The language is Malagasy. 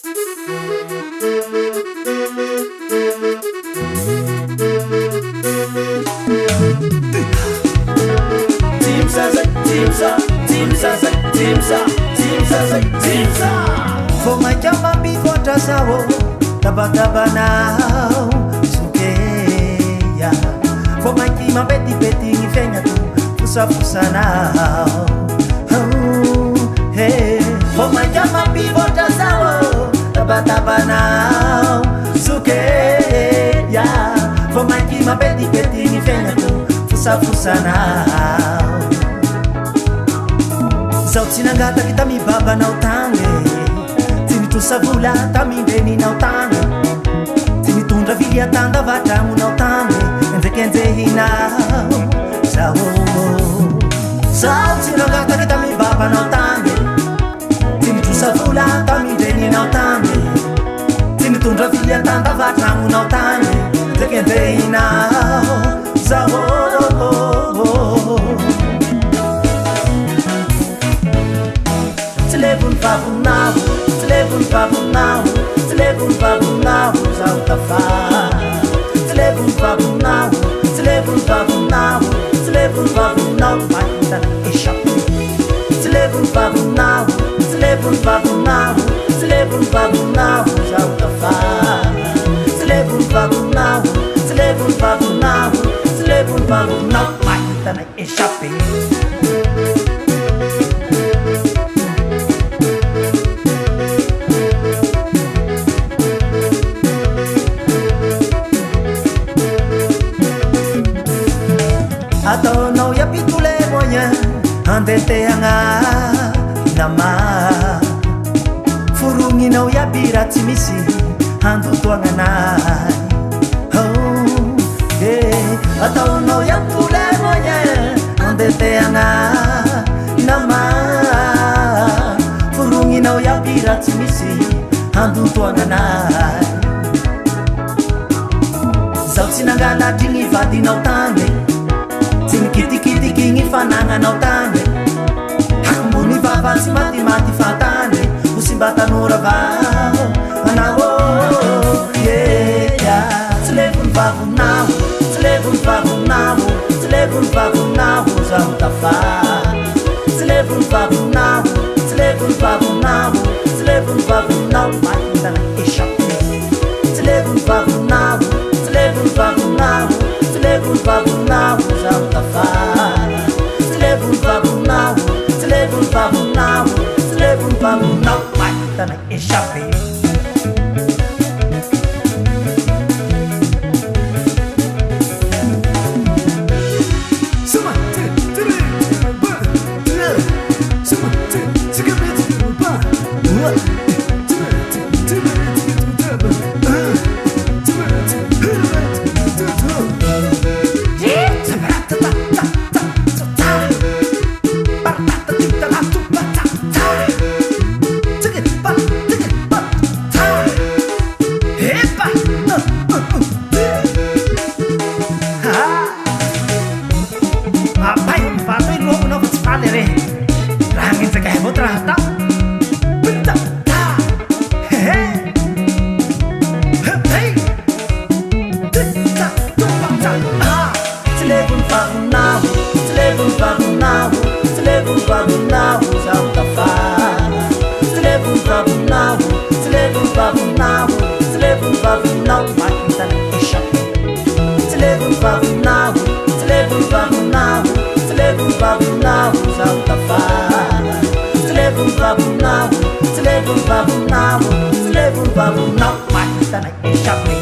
For my jamba before Tasawo, Tabatabana, Sukeya. For my kima betty betty, Fenya, Fusa Fusa now. Hey, for my jamba before Tasawo, Tabatabana, Sukeya. For my kima betty betty, Fenya, Fusa Fusa now. Sinangata kita mi baba na utange Tini tu sabula ta mi beni na utange Tini tundra vilia tanda vatamu na utange Enze kenze hina Sao sinangata kita mi baba na utange Tini tu sabula ta mi beni na utange Tini tundra vilia tanda vatamu na utange Enze kenze hina Sao Telefon now, telefon now, telefon now, Zaltafa. Telefon now, telefon now, telefon now, Maita Isha. Telefon now, telefon now, telefon now, Zaltafa. Telefon now, telefon now, telefon now, Maita Isha. Atau no ya pitule monya andete anga nama furungi no ya birati misi andu tuangana oh yeah atau no ya pitule monya andete anga nama furungi no ya birati misi andu tuangana Sausinangana tingi vadi no tane Kiti kingi fananga na utane Hakambuni vavansi mati fatane Usimbata nura vao Anawo yeah Telefon now Telefon now Telefon now Zautafa Telefon now Telefon now Telefon now Maita na isha Telefon now Telefon now Telefon now Zautafa Telefon now Telefon now Maita na isha Telefon now, Maita na isha